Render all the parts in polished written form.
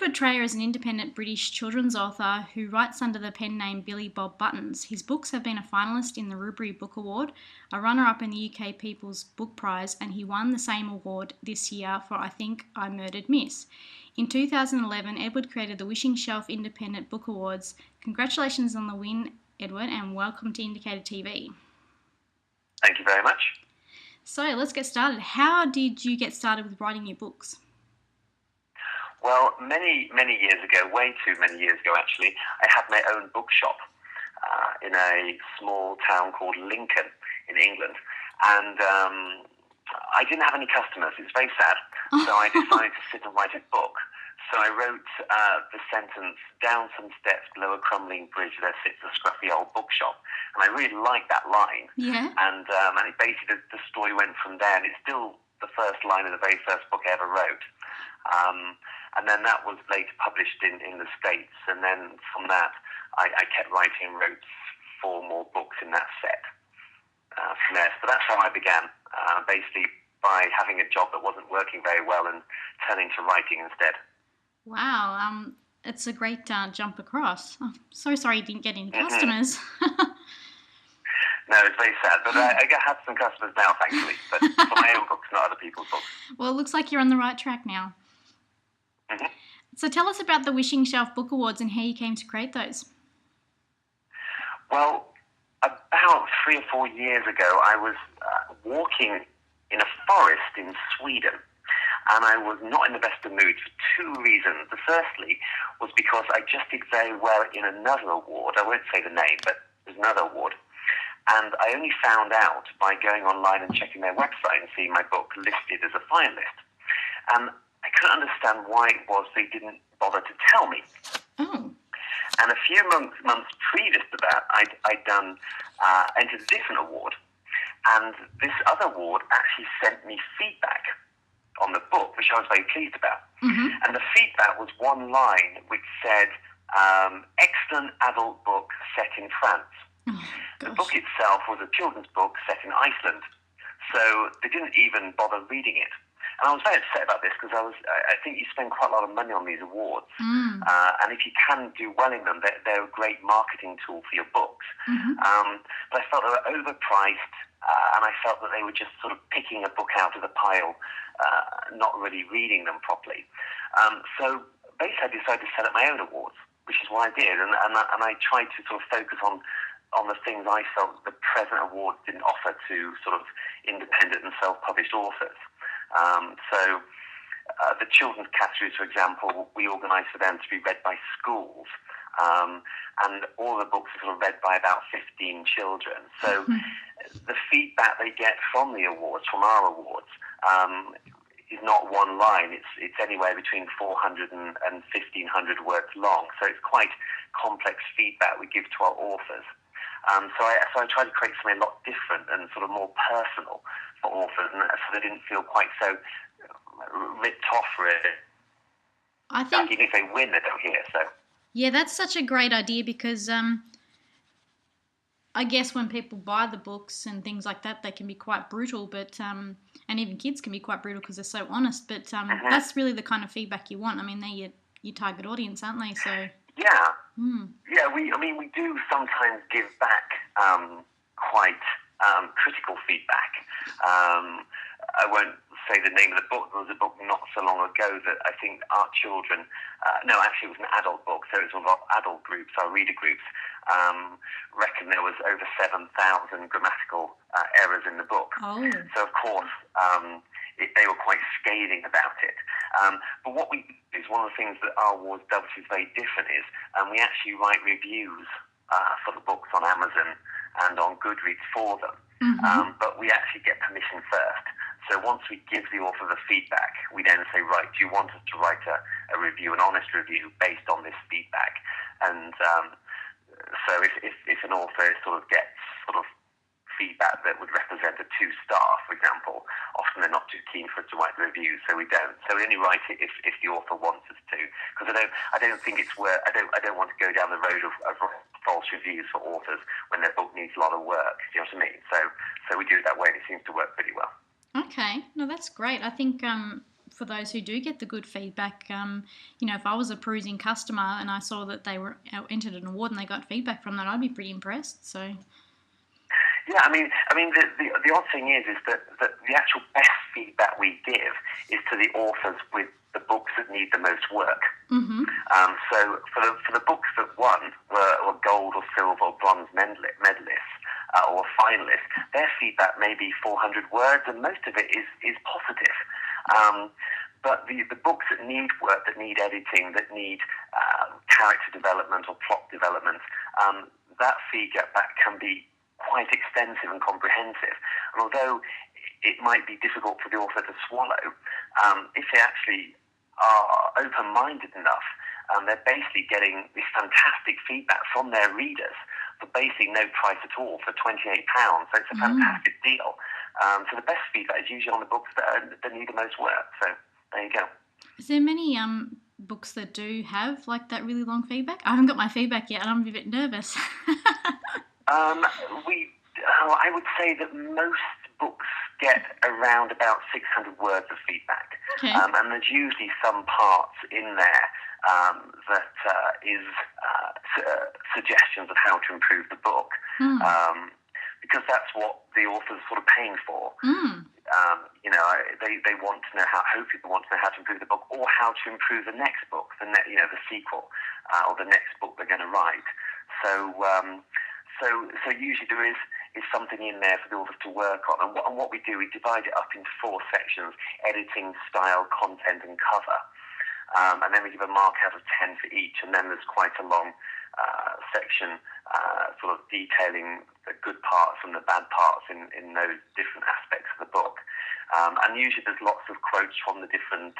Edward Trayer is an independent British children's author who writes under the pen name Billy Bob Buttons. His books have been a finalist in the Rubery Book Award, a runner-up in the UK People's Book Prize, and he won the same award this year for I Think I Murdered Miss. In 2011, Edward created the Wishing Shelf Independent Book Awards. Congratulations on the win, Edward, and welcome to Indicator TV. Thank you very much. So let's get started. How did you get started with writing your books? Well, many years ago, way too many years ago actually, I had my own bookshop in a small town called Lincoln in England. And I didn't have any customers. It's very sad. So I decided to sit and write a book. So I wrote the sentence, "Down some steps below a crumbling bridge there sits a scruffy old bookshop." And I really liked that line. Yeah. And it basically, the story went from there. And it's still the first line of the very first book I ever wrote. And then that was later published in the States. And then from that, I kept writing and wrote 4 more books in that set from there. So that's how I began, basically by having a job that wasn't working very well and turning to writing instead. Wow, it's a great jump across. I'm so sorry you didn't get any customers. No, it's very sad, but I have some customers now, thankfully, but for my own books, not other people's books. Well, it looks like you're on the right track now. Mm-hmm. So tell us about the Wishing Shelf Book Awards and how you came to create those. Well, about 3 or 4 years ago, I was walking in a forest in Sweden, and I was not in the best of moods for 2 reasons. The firstly was because I just did very well in another award. I won't say the name, but there's another award. And I only found out by going online and checking their website and seeing my book listed as a finalist. And I couldn't understand why it was they didn't bother to tell me. Oh. And a few months previous to that, I'd done entered a different award. And this other award actually sent me feedback on the book, which I was very pleased about. Mm-hmm. And the feedback was one line which said, "Excellent adult book set in France." Oh, the book itself was a children's book set in Iceland, so they didn't even bother reading it. And I was very upset about this because I think you spend quite a lot of money on these awards, and if you can do well in them, they're a great marketing tool for your books. Mm-hmm. But I felt they were overpriced, and I felt that they were just sort of picking a book out of the pile, not really reading them properly. So basically, I decided to set up my own awards, which is what I did, and I tried to sort of focus on the things I felt the present awards didn't offer to sort of independent and self-published authors. So the children's categories, for example, we organised for them to be read by schools, and all the books are sort of read by about 15 children. So the feedback they get from the awards, from our awards, is not one line. It's anywhere between 400 and 1,500 words long. So it's quite complex feedback we give to our authors. So I tried to create something a lot different and sort of more personal for authors, and so they didn't feel quite so ripped off, really. I think, even if they win, they don't hear. So yeah, that's such a great idea because I guess when people buy the books and things like that, they can be quite brutal, but and even kids can be quite brutal because they're so honest. But that's really the kind of feedback you want. I mean, they're your target audience, aren't they? So yeah. Yeah, we do sometimes give back quite critical feedback. I won't say the name of the book. There was a book not so long ago that I think our children, no, actually it was an adult book, so it was one of our adult groups, our reader groups, reckoned there was over 7,000 grammatical errors in the book. Oh. So of course, they were quite scathing about it. But what we do is one of the things that our awards does, which is very different, is we actually write reviews for the books on Amazon and on Goodreads for them. Mm-hmm. But we actually get permission first. So once we give the author the feedback, we then say, right, do you want us to write a review, an honest review, based on this feedback? And so if an author sort of gets sort of feedback that would represent a 2-star, for example, often they're not too keen for us to write the reviews, so we don't. So we only write it if the author wants us to, because I don't think it's worth. I don't want to go down the road of false reviews for authors when their book needs a lot of work. Do you know what I mean? So we do it that way, and it seems to work pretty well. Okay, no, that's great. I think for those who do get the good feedback, if I was a perusing customer and I saw that they were entered an award and they got feedback from that, I'd be pretty impressed. So. Yeah, I mean, the odd thing is that the actual best feedback we give is to the authors with the books that need the most work. Mm-hmm. So for the books that won were gold or silver or bronze medalists or finalists, their feedback may be 400 words, and most of it is positive. But the books that need work, that need editing, that need character development or plot development, that feedback can be quite extensive and comprehensive. And although it might be difficult for the author to swallow, if they actually are open-minded enough, they're basically getting this fantastic feedback from their readers for basically no price at all, for £28. So it's a fantastic deal. So the best feedback is usually on the books that need the most work. So there you go. Is there many books that do have like that really long feedback? I haven't got my feedback yet, and I'm a bit nervous. I would say that most books get around about 600 words of feedback. Okay. And there's usually some parts in there that is suggestions of how to improve the book, because that's what the author's sort of paying for. They want to know hopefully they want to know how to improve the book, or how to improve the next book, the sequel, or the next book they're going to write. So usually there is something in there for the authors to work on. And what we do, we divide it up into 4 sections: editing, style, content, and cover. And then we give a mark out of 10 for each. And then there's quite a long section sort of detailing the good parts and the bad parts in those different aspects of the book. And usually there's lots of quotes from the different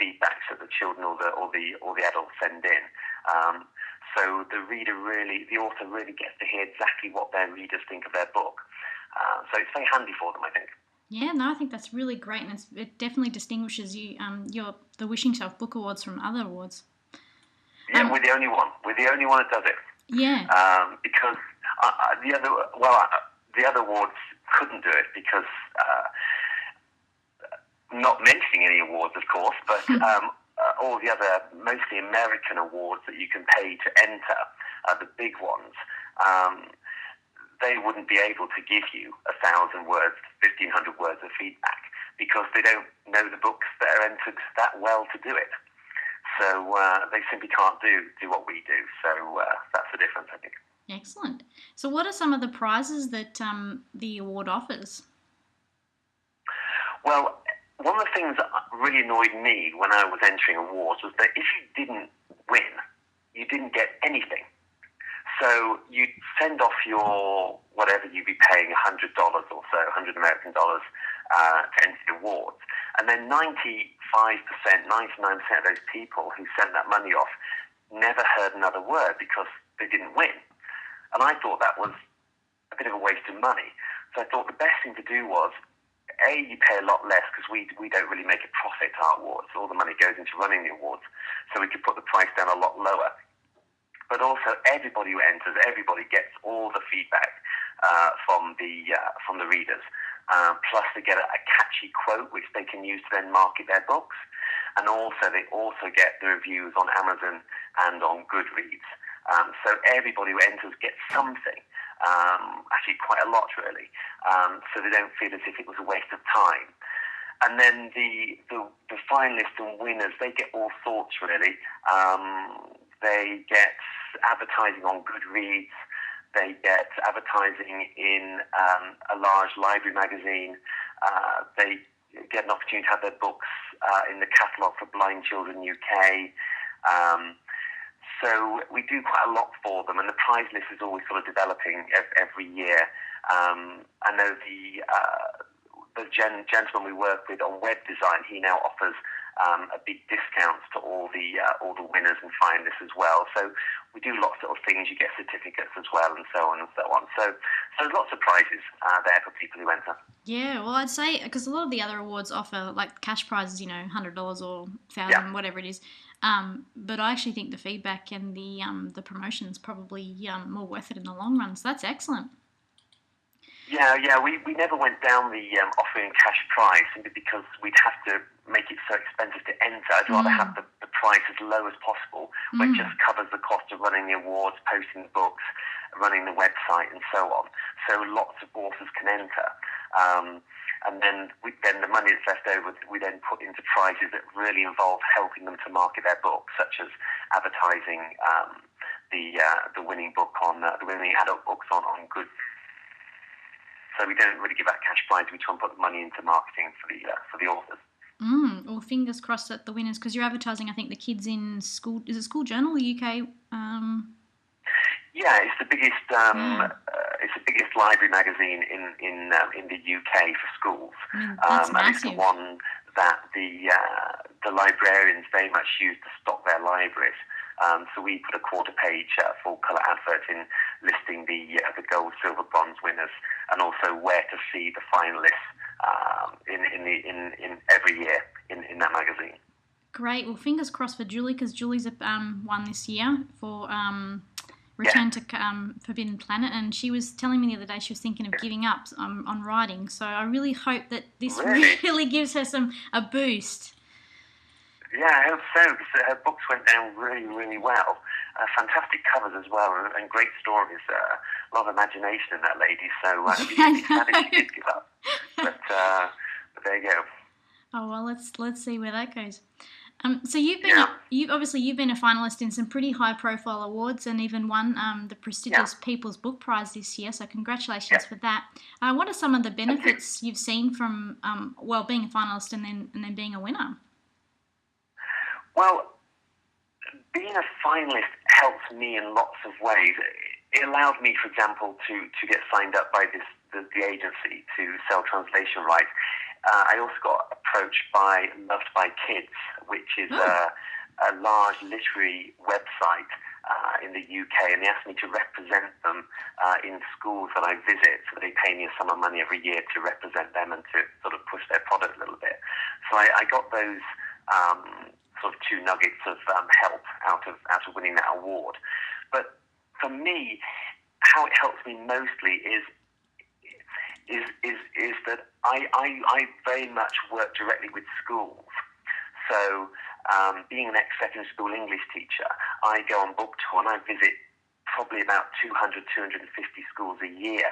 feedbacks that the children or the adults send in. So the author really gets to hear exactly what their readers think of their book. So it's very handy for them, I think. Yeah, no, I think that's really great, and it definitely distinguishes you, the Wishing Shelf Book Awards from other awards. Yeah, we're the only one. We're the only one that does it. Yeah. Because the other awards couldn't do it because, not mentioning any awards, of course, but all the other mostly American awards that you can pay to enter, the big ones, they wouldn't be able to give you 1,000 words, 1,500 words of feedback, because they don't know the books that are entered that well to do it. So they simply can't do what we do. So that's the difference, I think. Excellent. So what are some of the prizes that the award offers? Well, one of the things that really annoyed me when I was entering awards was that if you didn't win, you didn't get anything. So you'd send off your whatever you'd be paying, $100 or so, $100 American dollars, to enter the awards. And then 95%, 99% of those people who sent that money off never heard another word because they didn't win. And I thought that was a bit of a waste of money. So I thought the best thing to do was, you pay a lot less because we don't really make a profit at our awards. All the money goes into running the awards. So we could put the price down a lot lower. But also, everybody who enters, everybody gets all the feedback from the readers. Plus, they get a catchy quote which they can use to then market their books. And also, they also get the reviews on Amazon and on Goodreads. So everybody who enters gets something, actually quite a lot, really. So they don't feel as if it was a waste of time. And then the finalists and winners, they get all sorts, really. They get advertising on Goodreads. They get advertising in a large library magazine. They get an opportunity to have their books in the catalogue for Blind Children UK. So we do quite a lot for them, and the prize list is always sort of developing every year. I know the gentleman we work with on web design, he now offers a big discount to all the winners and finalists as well. So we do lots of things. You get certificates as well, and so on and so on. So there's lots of prizes there for people who enter. Yeah, well, I'd say, because a lot of the other awards offer like cash prizes, $100 or $1,000, whatever it is. But I actually think the feedback and the promotion is probably more worth it in the long run. So that's excellent. Yeah. We never went down the offering cash prize simply because we'd have to make it so expensive to enter. I'd rather have the price as low as possible, where it just covers the cost of running the awards, posting the books, running the website, and so on. So lots of authors can enter. And then the money that's left over, we then put into prizes that really involve helping them to market their book, such as advertising the winning book on the winning adult books on good. So we don't really give out cash prize. We try and put the money into marketing for the authors. Well, fingers crossed that the winners, because you're advertising, I think, the kids in school. Is it School Journal, the UK? Yeah, it's the biggest. It's the biggest library magazine in the UK for schools. That's and massive. it's the one that the librarians very much use to stock their libraries. So we put a quarter-page full-colour advert in listing the gold, silver, bronze winners, and also where to see the finalists in every year in that magazine. Great. Well, fingers crossed for Julie, because Julie's won this year for Return to Forbidden Planet, and she was telling me the other day she was thinking of giving up on writing. So I really hope that this really gives her a boost. Yeah, I hope so, because her books went down really, really well. Fantastic covers as well, and great stories. A lot of imagination in that lady, so it'd be sad if she did give up. But there you go. Oh well, let's see where that goes. So you've been you've been a finalist in some pretty high-profile awards, and even won the prestigious People's Book Prize this year. So congratulations for that. What are some of the benefits you've seen from being a finalist and then being a winner? Well, being a finalist helps me in lots of ways. It allowed me, for example, to get signed up by the agency to sell translation rights. I also got approached by Loved by Kids, which is a large literary website in the UK, and they asked me to represent them in schools that I visit. So they pay me a sum of money every year to represent them and to sort of push their product a little bit. So I got those sort of two nuggets of help out of winning that award. But for me, how it helps me mostly is that I very much work directly with schools. So being an ex-secondary school English teacher, I go on book tour and I visit probably about 200, 250 schools a year,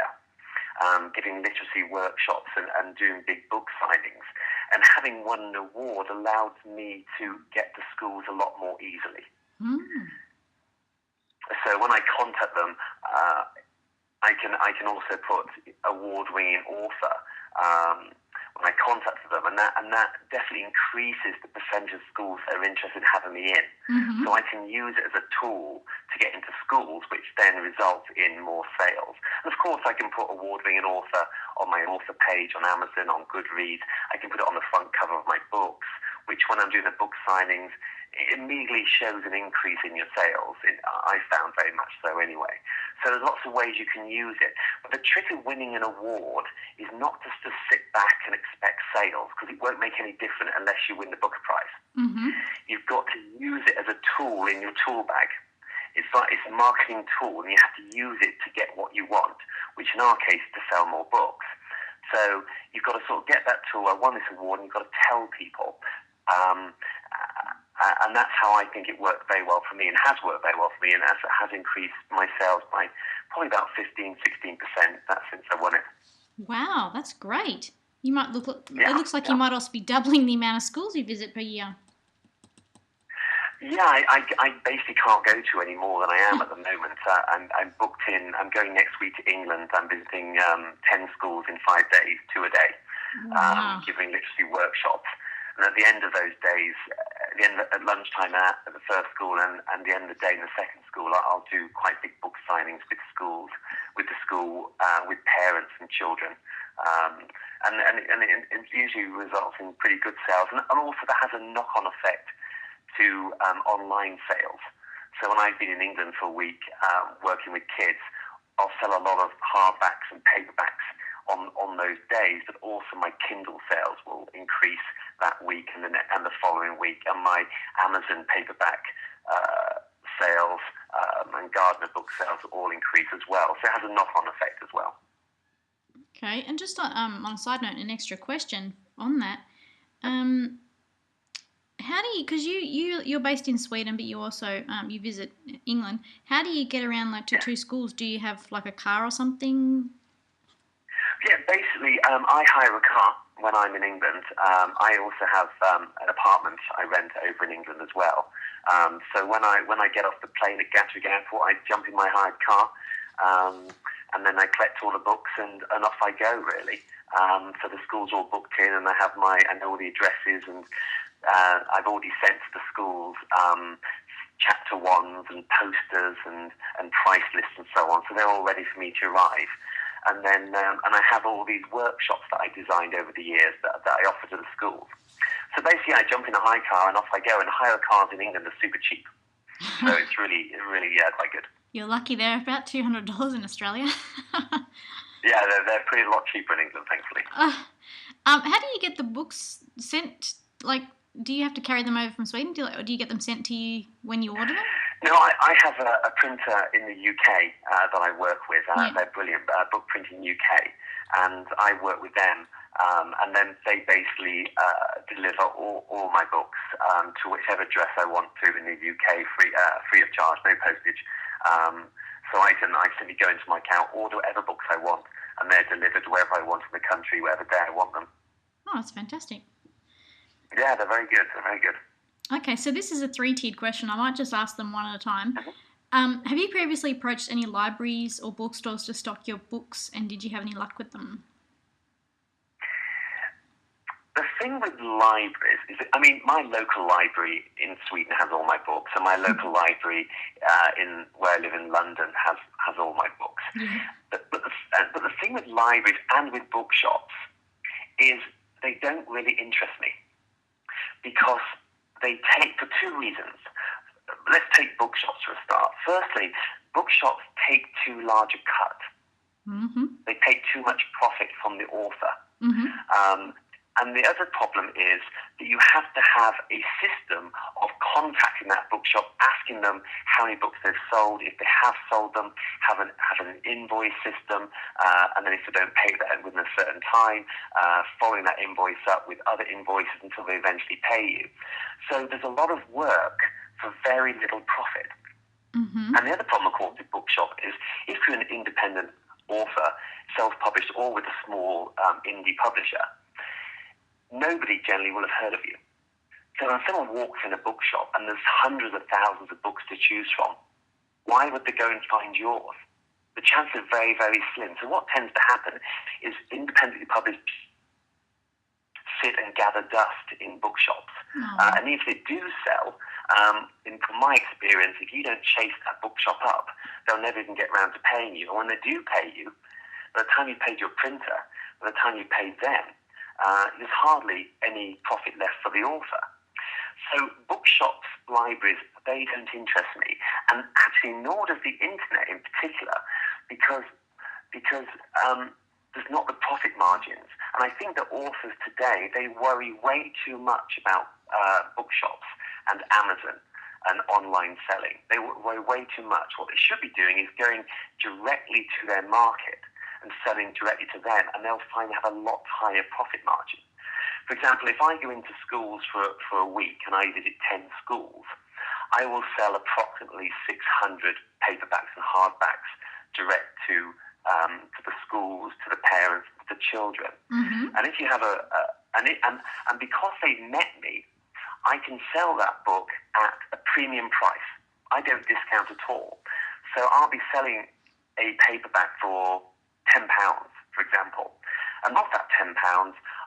giving literacy workshops and doing big book signings. And having won an award allowed me to get to schools a lot more easily. So when I contact them, I can also put award-winning author when I contacted them, and that definitely increases the percentage of schools that are interested in having me in. So I can use it as a tool to get into schools, which then results in more sales. And of course, I can put award-winning author on my author page on Amazon, on Goodreads. I can put it on the front cover of my books, which when I'm doing the book signings, it immediately shows an increase in your sales. I found very much so anyway. So there's lots of ways you can use it. But the trick of winning an award is not just to sit back and expect sales, because it won't make any difference unless you win the Booker Prize. You've got to use it as a tool in your tool bag. It's a marketing tool, and you have to use it to get what you want, which in our case is to sell more books. So you've got to sort of get that tool. I won this award, and you've got to tell people. And that's how I think it worked very well for me, and has worked very well for me, and has increased my sales by probably about 15-16% since I won it. Wow, that's great. You might it looks like you might also be doubling the amount of schools you visit per year. Yeah, I basically can't go to any more than I am at the moment. I'm booked in. I'm going next week to England. I'm visiting 10 schools in 5 days, 2 a day, giving literacy workshops. And at the end of those days, at lunchtime at the first school and the end of the day in the second school, I'll do quite big book signings with schools, with parents and children. And it usually results in pretty good sales. And also that has a knock-on effect to online sales. So when I've been in England for a week working with kids, I'll sell a lot of hardbacks and paperbacks on those days, but also my Kindle sales will increase that week and the following week, and my Amazon paperback sales and Gardner book sales will all increase as well. So it has a knock-on effect as well. Okay, and just on a side note, an extra question on that. Um, how do you? Because you're based in Sweden, but you also you visit England. How do you get around like to Yeah. two schools? Do you have like a car or something? Yeah, basically, I hire a car when I'm in England. I also have an apartment I rent over in England as well. So when I get off the plane at Gatwick Airport, I jump in my hired car, and then I collect all the books and off I go, really. So the school's all booked in, and I know all the addresses, and I've already sent to the schools chapter ones and posters and price lists and so on. So they're all ready for me to arrive. And then and I have all these workshops that I designed over the years that I offer to the schools. So basically, I jump in a hire car and off I go. And hire cars in England are super cheap, so it's really quite good. You're lucky. They're about $200 in Australia. Yeah, they're pretty a lot cheaper in England, thankfully. How do you get the books sent? Like, do you have to carry them over from Sweden, or do you get them sent to you when you order them? No, I have a printer in the UK that I work with. They're brilliant, Book Printing UK, and I work with them. And then they basically deliver all my books to whichever address I want to in the UK, free of charge, no postage. So I simply go into my account, order whatever books I want, and they're delivered wherever I want in the country, whatever day I want them. Oh, that's fantastic. Yeah, they're very good. They're very good. Okay, so this is a three-tiered question. I might just ask them one at a time. Mm-hmm. Have you previously approached any libraries or bookstores to stock your books, and did you have any luck with them? The thing with libraries is that, my local library in Sweden has all my books, and my local library where I live in London has all my books. Yeah. But the thing with libraries and with bookshops is they don't really interest me, because they take, for two reasons. Let's take bookshops for a start. Firstly, bookshops take too large a cut. Mm-hmm. They take too much profit from the author. Mm-hmm. And the other problem is that you have to have a system of contacting that bookshop, asking them how many books they've sold, if they have sold them, have an invoice system, and then if they don't pay that within a certain time, following that invoice up with other invoices until they eventually pay you. So there's a lot of work for very little profit. Mm-hmm. And the other problem, of course, with bookshop is if you're an independent author, self-published, or with a small indie publisher, nobody generally will have heard of you. So when someone walks in a bookshop and there's hundreds of thousands of books to choose from, why would they go and find yours? The chances are very, very slim. So what tends to happen is independently published sit and gather dust in bookshops. And if they do sell, from my experience, if you don't chase that bookshop up, they'll never even get around to paying you. And when they do pay you, by the time you paid your printer, by the time you paid them, there's hardly any profit left for the author. So bookshops, libraries, they don't interest me. And actually, nor does the internet in particular, because there's not the profit margins. And I think that authors today, they worry way too much about bookshops and Amazon and online selling. They worry way too much. What they should be doing is going directly to their market and selling directly to them, and they'll find they have a lot higher profit margin. For example, if I go into schools for a week and I visit 10 schools, I will sell approximately 600 paperbacks and hardbacks direct to the schools, to the parents, to the children. Mm-hmm. And if you have and because they've met me, I can sell that book at a premium price. I don't discount at all. So I'll be selling a paperback for £10, for example. And of that £10,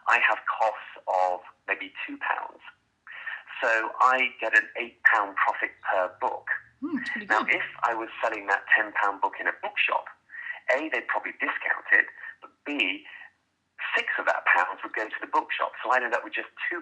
I have costs of maybe £2. So I get an £8 profit per book. Now, if I was selling that £10 book in a bookshop, A, they'd probably discount it, but B, 6 of that pounds would go to the bookshop, so I'd end up with just £2.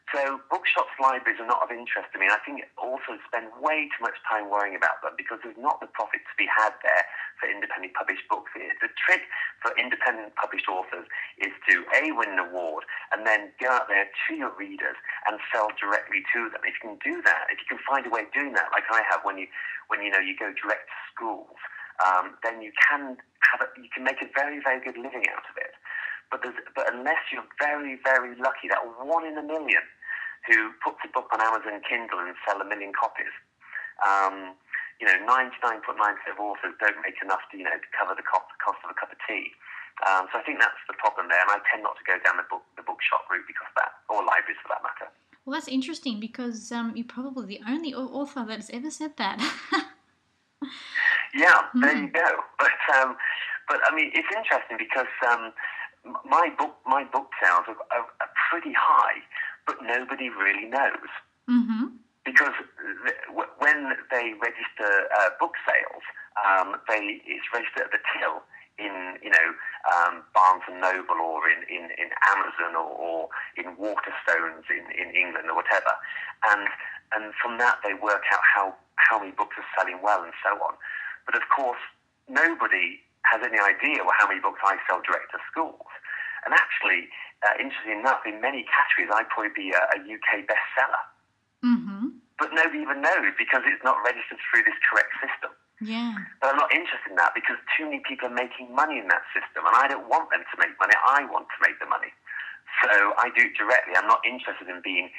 So bookshops, libraries are not of interest to me, and I think authors spend way too much time worrying about them because there's not the profit to be had there for independently published books. The trick for independent published authors is to, A, win an award, and then go out there to your readers and sell directly to them. If you can do that, if you can find a way of doing that, like I have when you go direct to schools, then you can make a very, very good living out of it. But unless you're very, very lucky, that 1 in a million who puts a book on Amazon Kindle and sell 1 million copies, 99.9% of authors don't make enough to cover the cost of a cup of tea. So I think that's the problem there, and I tend not to go down the bookshop route because of that, or libraries for that matter. Well, that's interesting because you're probably the only author that has ever said that. Yeah, there you go. But I mean, it's interesting because my book sales are pretty high, but nobody really knows. Mm-hmm. Because when they register book sales, it's registered at the till in Barnes and Noble or in Amazon or in Waterstones in England or whatever, and from that they work out how many books are selling well and so on. But of course, nobody has any idea how many books I sell direct to schools. And actually, interestingly enough, in many categories, I'd probably be a UK bestseller. Mm-hmm. But nobody even knows because it's not registered through this correct system. Yeah. But I'm not interested in that because too many people are making money in that system, and I don't want them to make money. I want to make the money. So I do it directly. I'm not interested in being,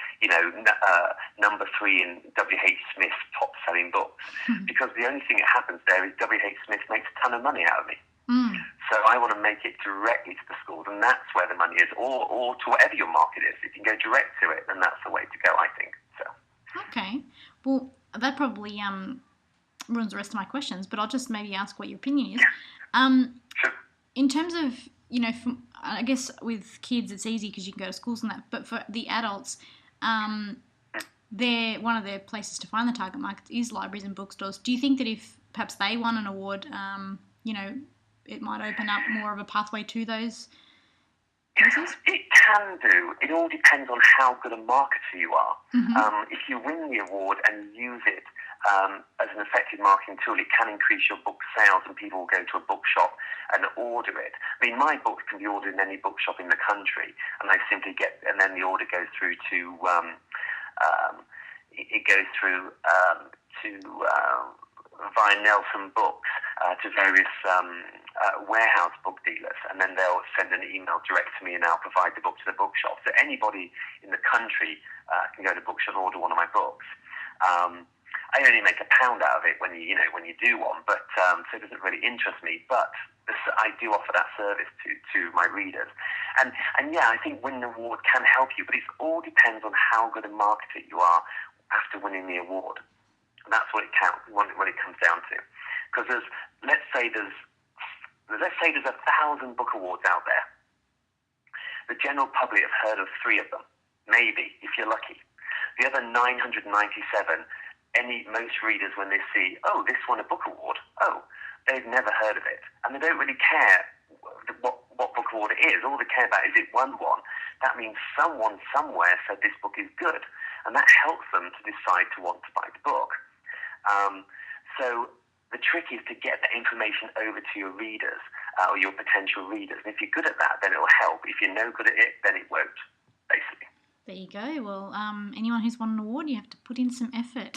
number 3 in W.H. Smith's top-selling books, because the only thing that happens there is W.H. Smith makes a ton of money out of me. So I want to make it directly to the schools, and that's where the money is, or to whatever your market is. If you can go direct to it, then that's the way to go, I think. So. Okay. Well, that probably ruins the rest of my questions, but I'll just maybe ask what your opinion is. Sure. In terms of, I guess with kids it's easy because you can go to schools and that, but for the adults, one of their places to find the target market is libraries and bookstores. Do you think that if perhaps they won an award, it might open up more of a pathway to those places? It can do. It all depends on how good a marketer you are. Mm-hmm. If you win the award and use it as an effective marketing tool, it can increase your book sales, and people will go to a bookshop and order it. I mean, my books can be ordered in any bookshop in the country, and and then the order goes through to via Nelson Books to various warehouse book dealers, and then they'll send an email direct to me, and I'll provide the book to the bookshop. So anybody in the country can go to bookshop and order one of my books. I only make £1 out of it when you do one, but so it doesn't really interest me. But I do offer that service to my readers, and yeah, I think winning an award can help you, but it all depends on how good a marketer you are after winning the award. And that's what it comes down to. Because let's say there's 1,000 book awards out there. The general public have heard of 3 of them, maybe, if you're lucky. The other 997, most readers, when they see, oh, this won a book award, they've never heard of it. And they don't really care what book award it is. All they care about is it won one. That means someone somewhere said this book is good. And that helps them to decide to want to buy the book. So the trick is to get that information over to your readers or your potential readers. And if you're good at that, then it will help. If you're no good at it, then it won't, basically. There you go. Well, anyone who's won an award, you have to put in some effort.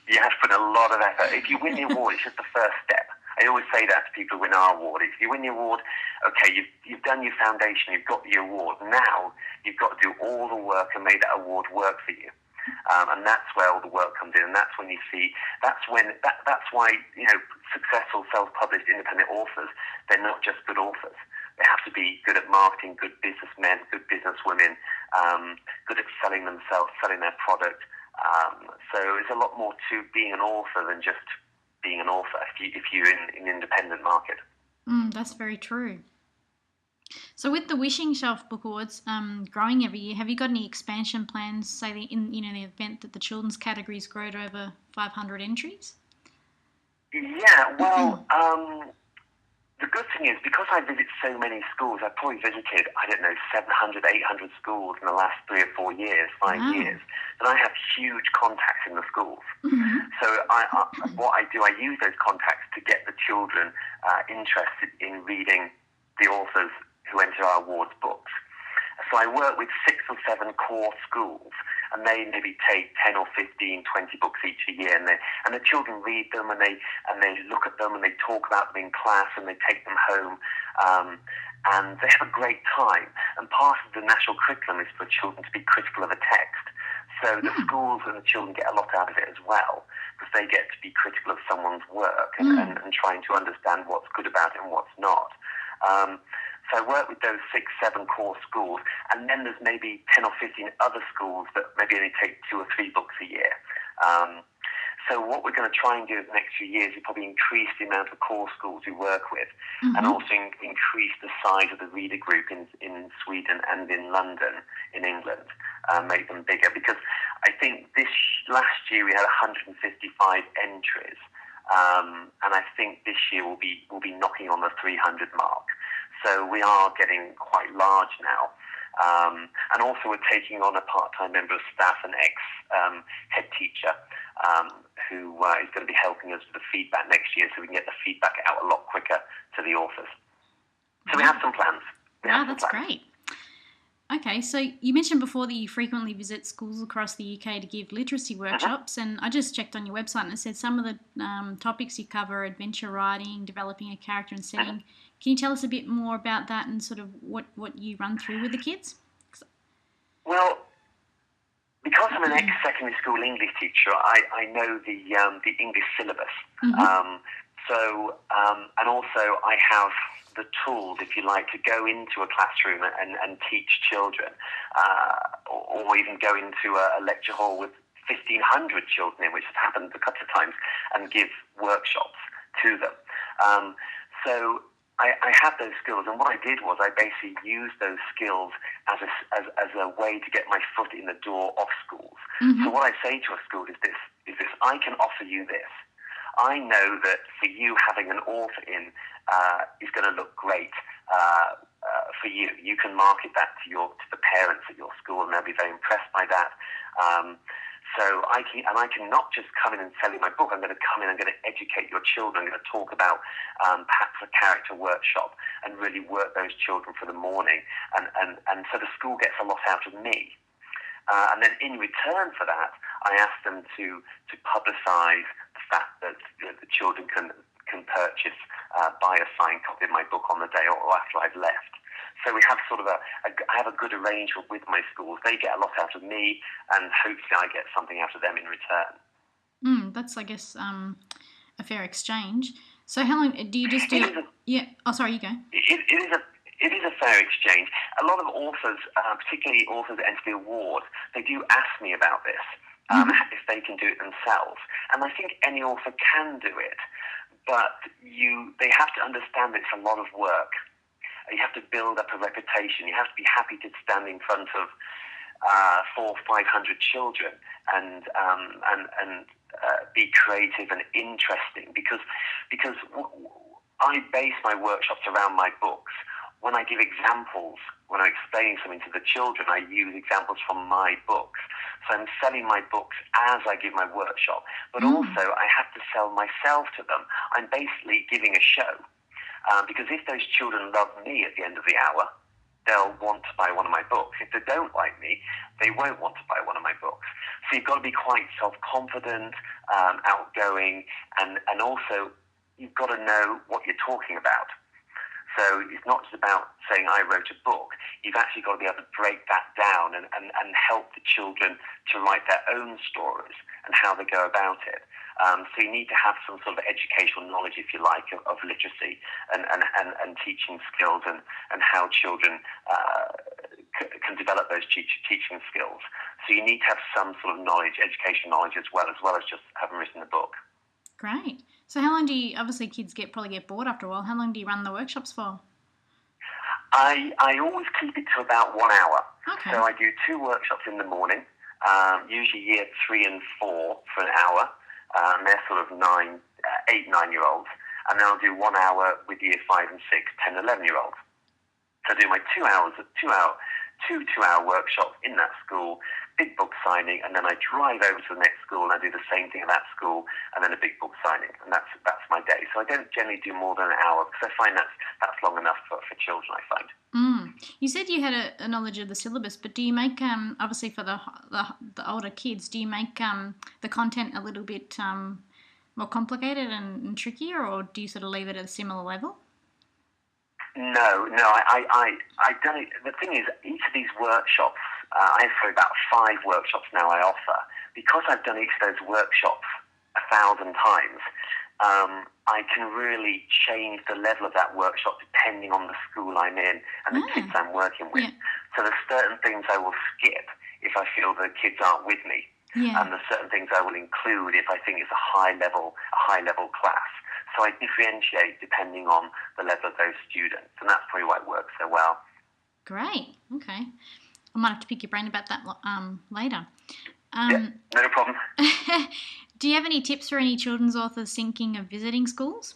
You have to put a lot of effort. If you win the award, it's just the first step. I always say that to people who win our award. If you win the award, okay, you've done your foundation, you've got the award. Now you've got to do all the work and make that award work for you. And that's where all the work comes in, and that's when you see. That's why successful self-published independent authors, they're not just good authors. They have to be good at marketing, good businessmen, good businesswomen, good at selling themselves, selling their product. So there's a lot more to being an author than just being an author if you're in an independent market. That's very true. So with the Wishing Shelf Book Awards growing every year, have you got any expansion plans, say in the event that the children's categories grow to over 500 entries? Yeah, well, the good thing is, because I visit so many schools, I've probably visited, 700, 800 schools in the last 3 or 4 years, 5 years, and I have huge contacts in the schools. Mm-hmm. So what I do, I use those contacts to get the children interested in reading the authors who enter our awards books. So I work with 6 or 7 core schools, and they maybe take 10 or 15, 20 books each a year, and the children read them, and they look at them, and they talk about them in class, and they take them home, and they have a great time. And part of the national curriculum is for children to be critical of a text. So the schools and the children get a lot out of it as well, because they get to be critical of someone's work and trying to understand what's good about it and what's not. So I work with those 6, 7 core schools, and then there's maybe 10 or 15 other schools that maybe only take 2 or 3 books a year. So what we're going to try and do in the next few years is probably increase the amount of core schools we work with, and also increase the size of the reader group in Sweden and in London, in England, make them bigger. Because I think last year we had 155 entries, and I think this year we'll be knocking on the 300 mark. So we are getting quite large now. And also we're taking on a part-time member of staff, an ex-head teacher, who is going to be helping us with the feedback next year, so we can get the feedback out a lot quicker to the authors. So we have some plans. Wow, that's great. Okay, so you mentioned before that you frequently visit schools across the UK to give literacy workshops, and I just checked on your website and it said some of the topics you cover: adventure writing, developing a character and setting. Can you tell us a bit more about that and sort of what you run through with the kids? Well, because I'm an ex-secondary school English teacher, I know the English syllabus. And also I have the tools, if you like, to go into a classroom and teach children, or even go into a lecture hall with 1,500 children in, which has happened a couple of times, and give workshops to them. So I have those skills, and what I did was I basically used those skills as a way to get my foot in the door of schools. So what I say to a school is this: I can offer you this. I know that for you, having an author in is going to look great for you. You can market that to the parents at your school, and they'll be very impressed by that. So I can not just come in and sell you my book. I'm going to come in, I'm going to educate your children. I'm going to talk about perhaps a character workshop and really work those children for the morning. And so the school gets a lot out of me. And then in return for that, I ask them to publicise the fact that the children can purchase, buy a signed copy of my book on the day or after I've left. So we have sort of I have a good arrangement with my schools. They get a lot out of me, and hopefully I get something out of them in return. That's, I guess, a fair exchange. So how long do you just do? Oh, sorry, you go. It is a fair exchange. A lot of authors, particularly authors that enter the award, they do ask me about this, if they can do it themselves. And I think any author can do it, but they have to understand that it's a lot of work. You have to build up a reputation. You have to be happy to stand in front of 400 or 500 children and be creative and interesting, because I base my workshops around my books. When I give examples, when I'm explaining something to the children, I use examples from my books. So I'm selling my books as I give my workshop, but also I have to sell myself to them. I'm basically giving a show. Because if those children love me at the end of the hour, they'll want to buy one of my books. If they don't like me, they won't want to buy one of my books. So you've got to be quite self-confident, outgoing, and also you've got to know what you're talking about. So it's not just about saying I wrote a book. You've actually got to be able to break that down and help the children to write their own stories and how they go about it. So you need to have some sort of educational knowledge, if you like, of literacy and teaching skills and how children can develop those teaching skills. So you need to have some sort of knowledge, educational knowledge as well as just having written the book. Great. So how long do you, obviously kids probably get bored after a while, how long do you run the workshops for? I always keep it to about 1 hour. Okay. So I do 2 workshops in the morning, usually year 3 and 4 for an hour. They're sort of 8, 9-year-olds. And then I'll do 1 hour with year 5 and 6, 10, 11-year-olds. So I do my 2 two 2-hour workshops in that school, big book signing, and then I drive over to the next school and I do the same thing at that school, and then a big book signing, and that's my day. So I don't generally do more than an hour because I find that's long enough for children, I find. You said you had a knowledge of the syllabus, but do you make obviously for the older kids, do you make the content a little bit more complicated and trickier, or do you sort of leave it at a similar level? No, I've done it. The thing is, each of these workshops, I have probably about 5 workshops now I offer. Because I've done each of those workshops 1,000 times, I can really change the level of that workshop depending on the school I'm in and the kids I'm working with. Yeah. So there's certain things I will skip if I feel the kids aren't with me. Yeah. And there's certain things I will include if I think it's a high level class. So I differentiate depending on the level of those students, and that's probably why it works so well. Great. Okay. I might have to pick your brain about that later. Yeah, no problem. Do you have any tips for any children's authors thinking of visiting schools?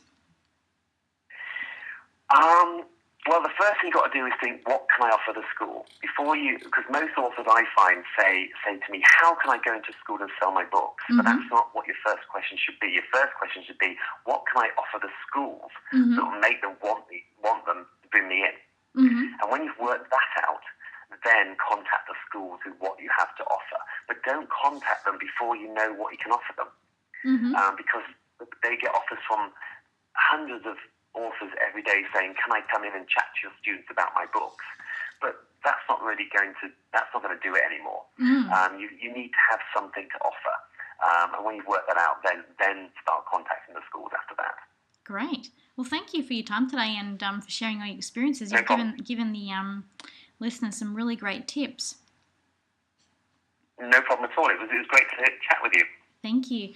Well, the first thing you've got to do is think, what can I offer the school? Because most authors I find say to me, how can I go into school and sell my books? But that's not what your first question should be. Your first question should be, what can I offer the schools that will make them want them to bring me in? And when you've worked that out, then contact the schools with what you have to offer. But don't contact them before you know what you can offer them. Because they get offers from hundreds of authors every day saying, can I come in and chat to your students about my books? But that's not going to do it anymore. You need to have something to offer. And when you've worked that out, then start contacting the schools after that. Great. Well, thank you for your time today and for sharing all your experiences. No You've given the listeners some really great tips. No problem at all. It was great to chat with you. Thank you.